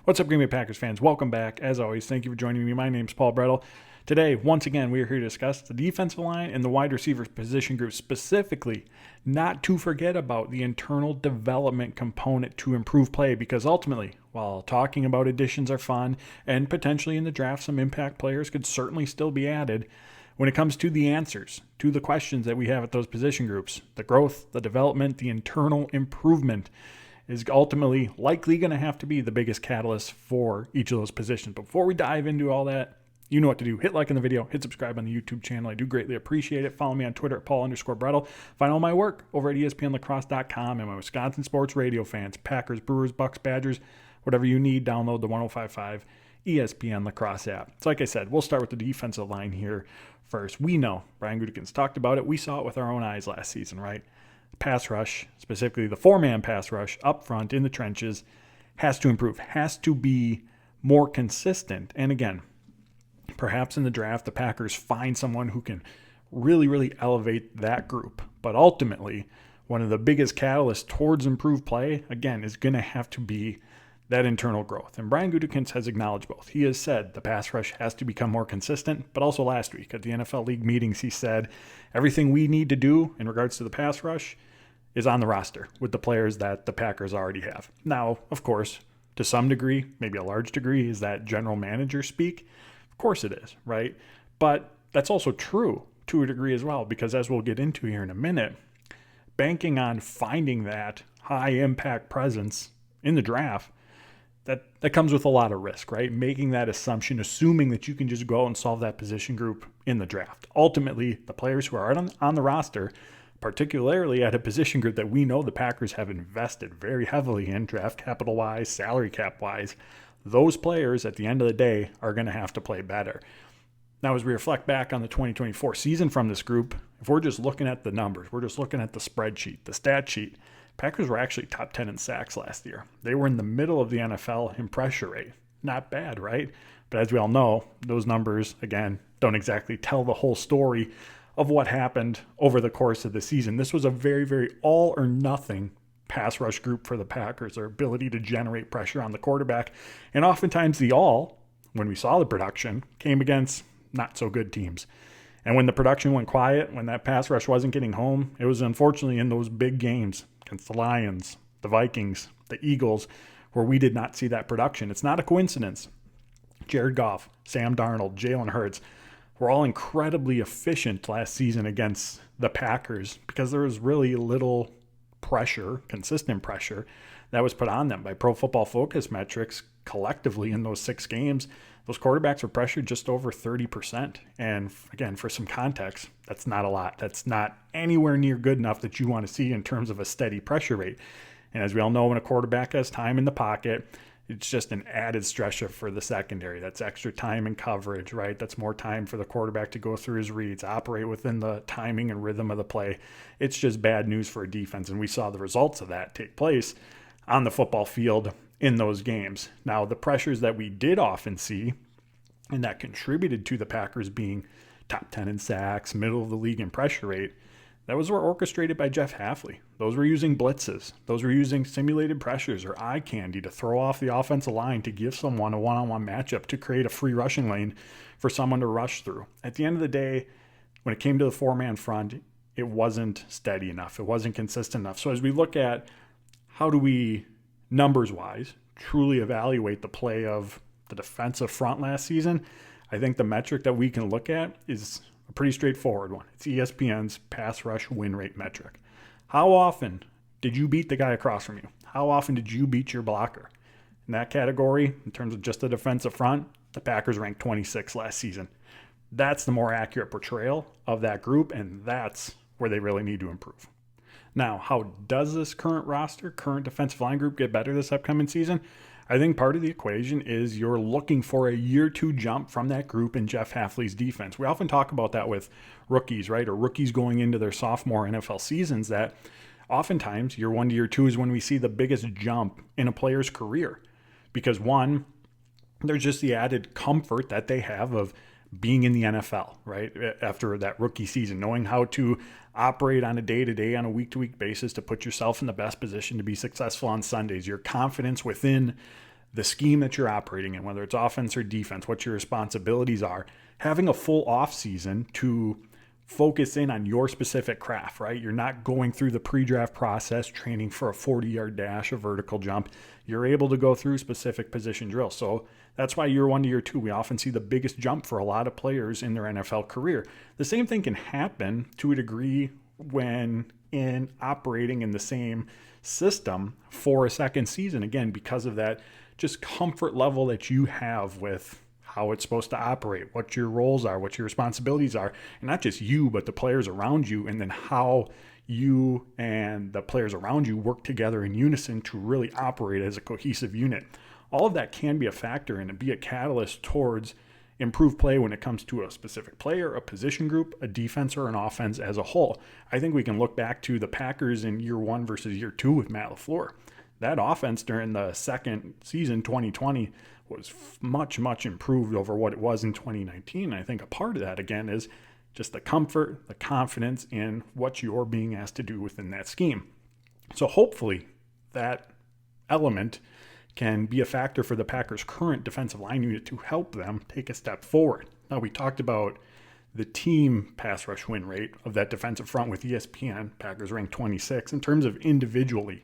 What's up, Green Bay Packers fans? Welcome back. As always, thank you for joining me. My name's Paul Brettel. Today, once again, we are here to discuss the defensive line and the wide receiver position group, specifically not to forget about the internal development component to improve play, because ultimately, while talking about additions are fun and potentially in the draft some impact players could certainly still be added, when it comes to the answers to the questions that we have at those position groups, the growth, the development, the internal improvement is ultimately likely going to have to be the biggest catalyst for each of those positions. Before we dive into all that, you know what to do. Hit like on the video, hit subscribe on the YouTube channel. I do greatly appreciate it. Follow me on Twitter at Paul_Brettel. Find all my work over at ESPNLacrosse.com and my Wisconsin sports radio fans, Packers, Brewers, Bucks, Badgers, whatever you need, download the 1055 ESPN Lacrosse app. So like I said, we'll start with the defensive line here first. We know, Brian Gutekunst talked about it. We saw it with our own eyes last season, right? Pass rush, specifically the four-man pass rush up front in the trenches, has to improve, has to be more consistent. And again, perhaps in the draft, the Packers find someone who can really elevate that group. But ultimately, one of the biggest catalysts towards improved play, again, is going to have to be that internal growth. And Brian Gutekunst has acknowledged both. He has said the pass rush has to become more consistent, but also last week at the NFL League meetings, he said everything we need to do in regards to the pass rush is on the roster with the players that the Packers already have. Now, of course, to some degree, maybe a large degree, is that general manager speak? Of course it is, right? But that's also true to a degree as well, because as we'll get into here in a minute, banking on finding that high impact presence in the draft, that comes with a lot of risk, right? Making that assumption, assuming that you can just go out and solve that position group in the draft. Ultimately, the players who are on the roster, particularly at a position group that we know the Packers have invested very heavily in, draft capital-wise, salary cap-wise, those players at the end of the day are going to have to play better. Now, as we reflect back on the 2024 season from this group, if we're just looking at the numbers, we're just looking at the spreadsheet, the stat sheet, Packers were actually top 10 in sacks last year. They were in the middle of the NFL in pressure rate. Not bad, right? But as we all know, those numbers, again, don't exactly tell the whole story of what happened over the course of the season. This was a very all or nothing pass rush group for the Packers, their ability to generate pressure on the quarterback. And oftentimes the all, when we saw the production, came against not so good teams. And when the production went quiet, when that pass rush wasn't getting home, it was unfortunately in those big games against the Lions, the Vikings, the Eagles, where we did not see that production. It's not a coincidence. Jared Goff, Sam Darnold, Jalen Hurts were all incredibly efficient last season against the Packers because there was really little pressure, consistent pressure, that was put on them by Pro Football Focus metrics. Collectively in those 6 games, those quarterbacks were pressured just over 30%. And again, for some context, that's not a lot. That's not anywhere near good enough that you want to see in terms of a steady pressure rate. And as we all know, when a quarterback has time in the pocket, it's just an added stressor for the secondary. That's extra time and coverage, right? That's more time for the quarterback to go through his reads, operate within the timing and rhythm of the play. It's just bad news for a defense, and we saw the results of that take place on the football field in those games. Now, the pressures that we did often see, and that contributed to the Packers being top 10 in sacks, middle of the league in pressure rate, those were orchestrated by Jeff Hafley. Those were using blitzes. Those were using simulated pressures or eye candy to throw off the offensive line to give someone a one-on-one matchup to create a free rushing lane for someone to rush through. At the end of the day, when it came to the four-man front, it wasn't steady enough. It wasn't consistent enough. So as we look at how do we, numbers-wise, truly evaluate the play of the defensive front last season, I think the metric that we can look at is a pretty straightforward one. It's ESPN's pass rush win rate metric. How often did you beat the guy across from you? How often did you beat your blocker? In that category, in terms of just the defensive front, the Packers ranked 26 last season. That's the more accurate portrayal of that group, and that's where they really need to improve. Now, how does this current roster, current defensive line group get better this upcoming season? I think part of the equation is you're looking for a year 2 jump from that group in Jeff Hafley's defense. We often talk about that with rookies, right? Or rookies going into their sophomore NFL seasons, that oftentimes year 1 to year 2 is when we see the biggest jump in a player's career. Because one, there's just the added comfort that they have of being in the NFL, right? After that rookie season, knowing how to operate on a day-to-day, on a week-to-week basis to put yourself in the best position to be successful on Sundays. Your confidence within the scheme that you're operating in, whether it's offense or defense, what your responsibilities are, having a full off season to focus in on your specific craft, right? You're not going through the pre-draft process, training for a 40-yard dash, a vertical jump. You're able to go through specific position drills. So that's why year 1 to year 2, we often see the biggest jump for a lot of players in their NFL career. The same thing can happen to a degree when in operating in the same system for a second season, again, because of that just comfort level that you have with how it's supposed to operate, what your roles are, what your responsibilities are, and not just you, but the players around you, and then how you and the players around you work together in unison to really operate as a cohesive unit. All of that can be a factor and be a catalyst towards improved play when it comes to a specific player, a position group, a defense, or an offense as a whole. I think we can look back to the Packers in year 1 versus year 2 with Matt LaFleur. That offense during the second season, 2020, was much, much improved over what it was in 2019. And I think a part of that, again, is just the comfort, the confidence in what you're being asked to do within that scheme. So hopefully that element can be a factor for the Packers' current defensive line unit to help them take a step forward. Now, we talked about the team pass rush win rate of that defensive front with ESPN. Packers ranked 26. In terms of individually,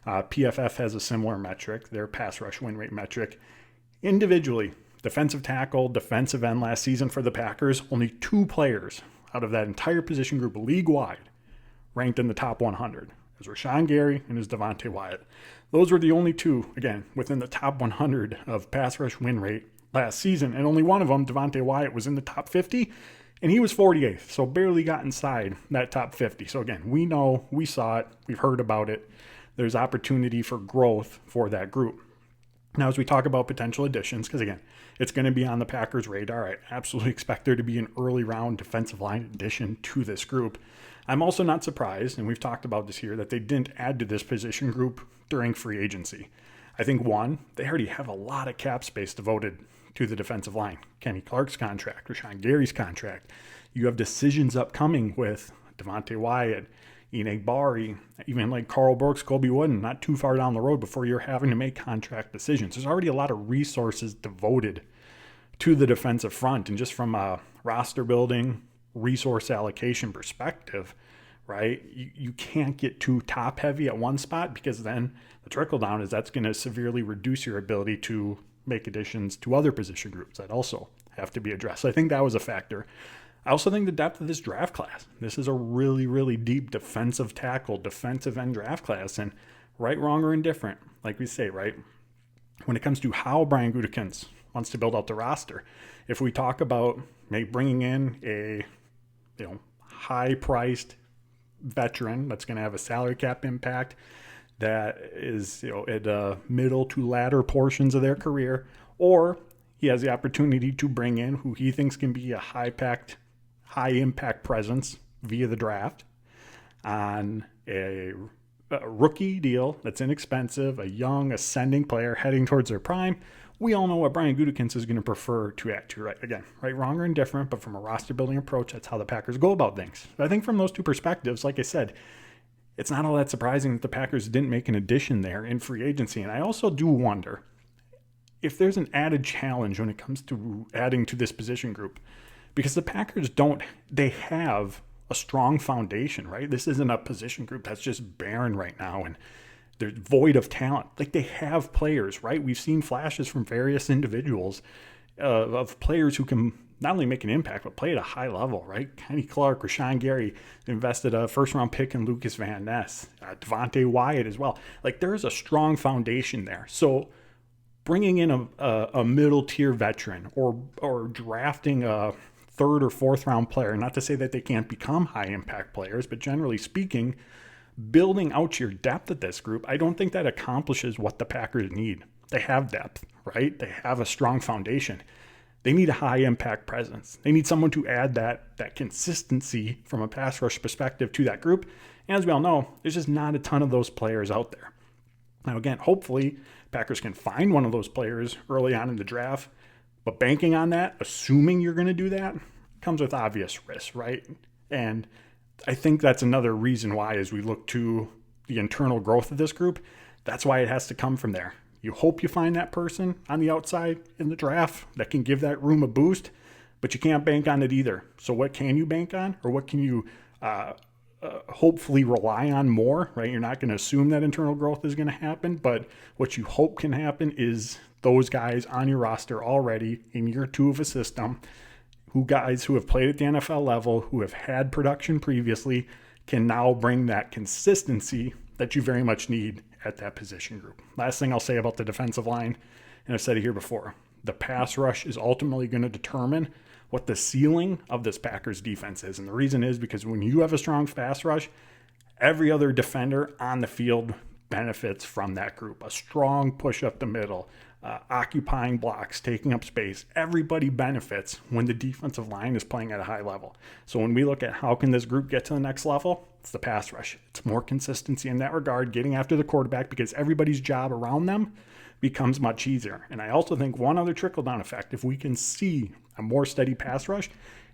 PFF has a similar metric, their pass rush win rate metric. Individually, defensive tackle, defensive end last season for the Packers, only 2 players out of that entire position group league-wide ranked in the top 100. It was Rashawn Gary and his Devontae Wyatt. Those were the only 2, again, within the top 100 of pass rush win rate last season, and only one of them, Devontae Wyatt, was in the top 50, and he was 48th, so barely got inside that top 50. So again, we know, we saw it, we've heard about it. There's opportunity for growth for that group. Now, as we talk about potential additions, because again, it's going to be on the Packers' radar, I absolutely expect there to be an early round defensive line addition to this group. I'm also not surprised, and we've talked about this here, that they didn't add to this position group during free agency. I think, one, they already have a lot of cap space devoted to the defensive line. Kenny Clark's contract, Rashawn Gary's contract. You have decisions upcoming with Devontae Wyatt, Enoch Bari, even like Carl Brooks, Colby Wooden, not too far down the road before you're having to make contract decisions. There's already a lot of resources devoted to the defensive front. And just from a roster building, resource allocation perspective, right, you can't get too top heavy at one spot, because then the trickle down is that's going to severely reduce your ability to make additions to other position groups that also have to be addressed. So I think that was a factor. I also think the depth of this draft class. This is a really, really deep defensive tackle, defensive end draft class. And right, wrong, or indifferent, like we say, right, when it comes to how Brian Gutekunst wants to build out the roster, if we talk about maybe bringing in a high-priced veteran that's going to have a salary cap impact that is at the middle to latter portions of their career, or he has the opportunity to bring in who he thinks can be a high-impact presence via the draft on a rookie deal that's inexpensive, a young, ascending player heading towards their prime. We all know what Brian Gutekunst is going to prefer to add to, right? Again, right, wrong, or indifferent, but from a roster-building approach, that's how the Packers go about things. But I think from those two perspectives, like I said, it's not all that surprising that the Packers didn't make an addition there in free agency. And I also do wonder if there's an added challenge when it comes to adding to this position group, because the Packers they have a strong foundation, right? This isn't a position group that's just barren right now and they're void of talent. Like, they have players, right? We've seen flashes from various individuals of players who can not only make an impact, but play at a high level, right? Kenny Clark, Rashawn Gary invested a first-round pick in Lucas Van Ness, Devontae Wyatt as well. Like, there is a strong foundation there. So bringing in a middle-tier veteran or drafting a third or fourth-round player, not to say that they can't become high-impact players, but generally speaking, building out your depth at this group, I don't think that accomplishes what the Packers need. They have depth, right? They have a strong foundation. They need a high-impact presence. They need someone to add that consistency from a pass rush perspective to that group. And as we all know, there's just not a ton of those players out there. Now, again, hopefully Packers can find one of those players early on in the draft, but banking on that, assuming you're going to do that, comes with obvious risks, right? And I think that's another reason why, as we look to the internal growth of this group, that's why it has to come from there. You hope you find that person on the outside in the draft that can give that room a boost, but you can't bank on it either. So what can you bank on, or what can you hopefully rely on more, right? You're not going to assume that internal growth is going to happen, but what you hope can happen is those guys on your roster already in year 2 of a system, guys who have played at the NFL level, who have had production previously, can now bring that consistency that you very much need at that position group. Last thing I'll say about the defensive line, and I've said it here before, the pass rush is ultimately going to determine what the ceiling of this Packers defense is. And the reason is because when you have a strong pass rush, every other defender on the field benefits from that group. A strong push up the middle, occupying blocks, taking up space. Everybody benefits when the defensive line is playing at a high level. So when we look at how can this group get to the next level, it's the pass rush. It's more consistency in that regard, getting after the quarterback, because everybody's job around them becomes much easier. And I also think one other trickle-down effect, if we can see a more steady pass rush,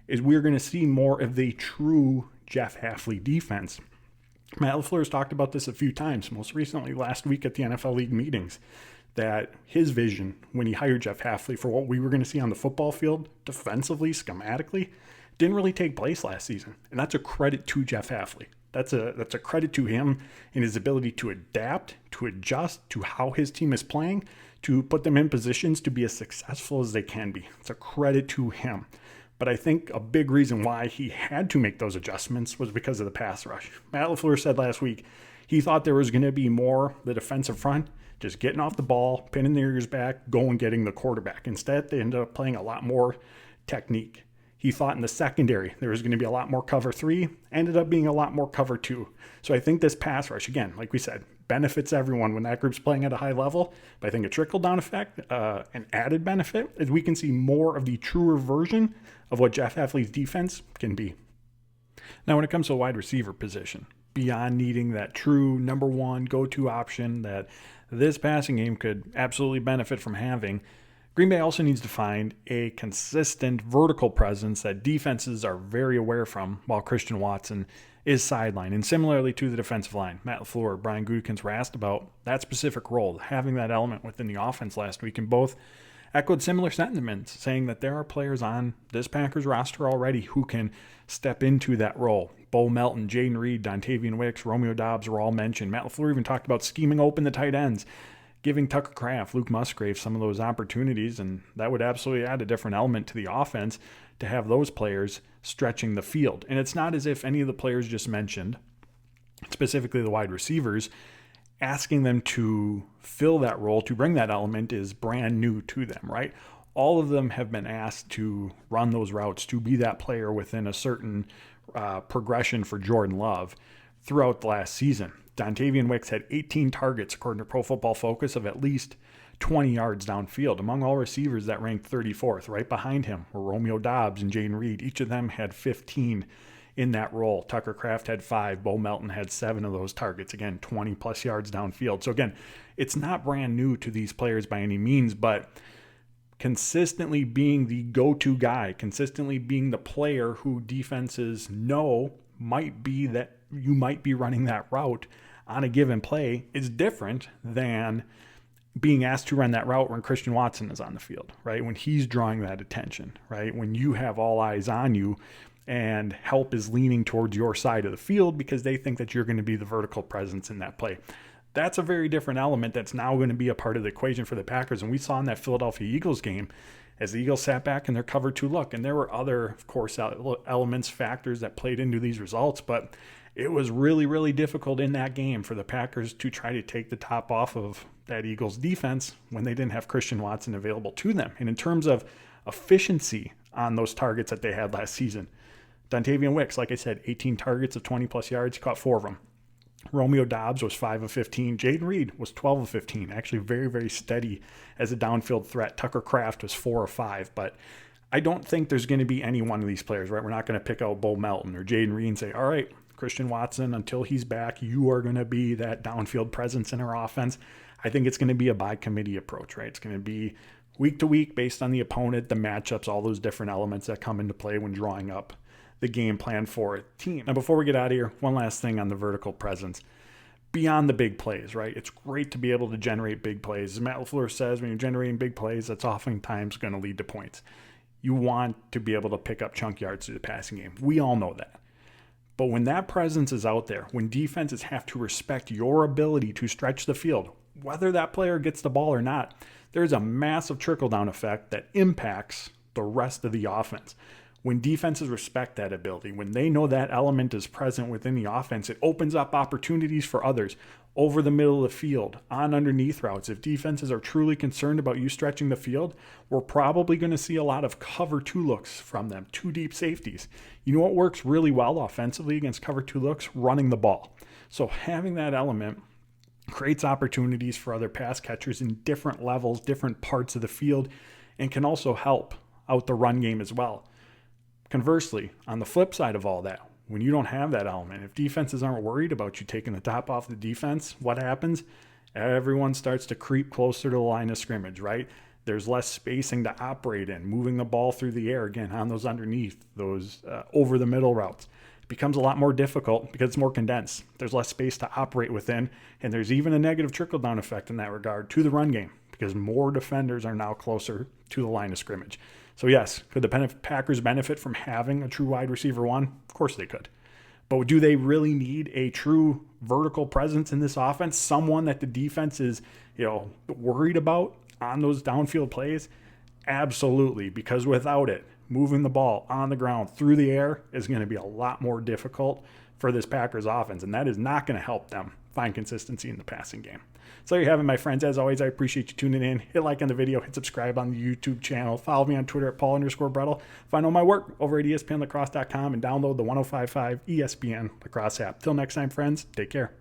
is we're going to see more of the true Jeff Hafley defense. Matt LaFleur has talked about this a few times, most recently last week at the NFL League meetings, that his vision when he hired Jeff Hafley for what we were going to see on the football field, defensively, schematically, didn't really take place last season. And that's a credit to Jeff Hafley. That's a credit to him in his ability to adapt, to adjust to how his team is playing, to put them in positions to be as successful as they can be. It's a credit to him. But I think a big reason why he had to make those adjustments was because of the pass rush. Matt LaFleur said last week he thought there was going to be more the defensive front, just getting off the ball, pinning their ears back, going getting the quarterback. Instead, they ended up playing a lot more technique. He thought in the secondary there was going to be a lot more cover 3, ended up being a lot more cover 2. So I think this pass rush, again, like we said, benefits everyone when that group's playing at a high level. But I think a trickle-down effect, an added benefit, is we can see more of the truer version of what Jeff Hafley's defense can be. Now, when it comes to the wide receiver position, beyond needing that true number one go-to option that this passing game could absolutely benefit from having, Green Bay also needs to find a consistent vertical presence that defenses are very aware from while Christian Watson is sidelined. And similarly to the defensive line, Matt LaFleur, Brian Gutekunst were asked about that specific role, having that element within the offense last week, and both echoed similar sentiments, saying that there are players on this Packers roster already who can step into that role. Bo Melton, Jayden Reed, Dontavian Wicks, Romeo Doubs were all mentioned. Matt LaFleur even talked about scheming open the tight ends, giving Tucker Kraft, Luke Musgrave some of those opportunities, and that would absolutely add a different element to the offense to have those players stretching the field. And it's not as if any of the players just mentioned, specifically the wide receivers, asking them to fill that role, to bring that element, is brand new to them, right? All of them have been asked to run those routes, to be that player within a certain progression for Jordan Love throughout the last season. Dontavian Wicks had 18 targets, according to Pro Football Focus, of at least 20 yards downfield. Among all receivers, that ranked 34th. Right behind him were Romeo Doubs and Jayden Reed. Each of them had 15 in that role. Tucker Kraft had 5. Bo Melton had 7 of those targets. Again, 20-plus yards downfield. So again, it's not brand new to these players by any means, but consistently being the go-to guy, consistently being the player who defenses know might be that you might be running that route on a given play is different than being asked to run that route when Christian Watson is on the field, right? When he's drawing that attention, right? When you have all eyes on you and help is leaning towards your side of the field because they think that you're going to be the vertical presence in that play. That's a very different element that's now going to be a part of the equation for the Packers. And we saw in that Philadelphia Eagles game as the Eagles sat back in their cover 2 look. And there were other, of course, elements, factors that played into these results. But it was really, really difficult in that game for the Packers to try to take the top off of that Eagles defense when they didn't have Christian Watson available to them. And in terms of efficiency on those targets that they had last season, Dontavian Wicks, like I said, 18 targets of 20-plus yards, he caught 4 of them. Romeo Doubs was 5 of 15. Jayden Reed was 12 of 15. Actually very, very steady as a downfield threat. Tucker Kraft was 4 of 5. But I don't think there's going to be any one of these players, right? We're not going to pick out Bo Melton or Jayden Reed and say, all right, Christian Watson, until he's back, you are going to be that downfield presence in our offense. I think it's going to be a by committee approach, right? It's going to be week to week based on the opponent, the matchups, all those different elements that come into play when drawing up the game plan for a team. Now, before we get out of here, one last thing on the vertical presence. beyond the big plays, right? It's great to be able to generate big plays. As Matt LaFleur says, when you're generating big plays, that's oftentimes going to lead to points. You want to be able to pick up chunk yards through the passing game. We all know that. But when that presence is out there, when defenses have to respect your ability to stretch the field, whether that player gets the ball or not, there's a massive trickle-down effect that impacts the rest of the offense. When defenses respect that ability, when they know that element is present within the offense, it opens up opportunities for others over the middle of the field, on underneath routes. If defenses are truly concerned about you stretching the field, we're probably going to see a lot of cover 2 looks from them, 2 deep safeties. You know what works really well offensively against cover 2 looks? Running the ball. So having that element creates opportunities for other pass catchers in different levels, different parts of the field, and can also help out the run game as well. Conversely, on the flip side of all that, when you don't have that element, if defenses aren't worried about you taking the top off the defense, what happens? Everyone starts to creep closer to the line of scrimmage, right? There's less spacing to operate in, moving the ball through the air, again, on those underneath, those over the middle routes. It becomes a lot more difficult because it's more condensed. There's less space to operate within, and there's even a negative trickle-down effect in that regard to the run game because more defenders are now closer to the line of scrimmage. So yes, could the Packers benefit from having a true wide receiver 1? Of course they could. But do they really need a true vertical presence in this offense? Someone that the defense is, worried about on those downfield plays? Absolutely, because without it, moving the ball on the ground through the air is going to be a lot more difficult for this Packers offense, and that is not going to help them find consistency in the passing game. So there you have it, my friends. As always, I appreciate you tuning in. Hit like on the video, hit subscribe on the YouTube channel. Follow me on Twitter at Paul_Brettel. Find all my work over at ESPNLacrosse.com and download the 105.5 ESPN Lacrosse app. Till next time, friends, take care.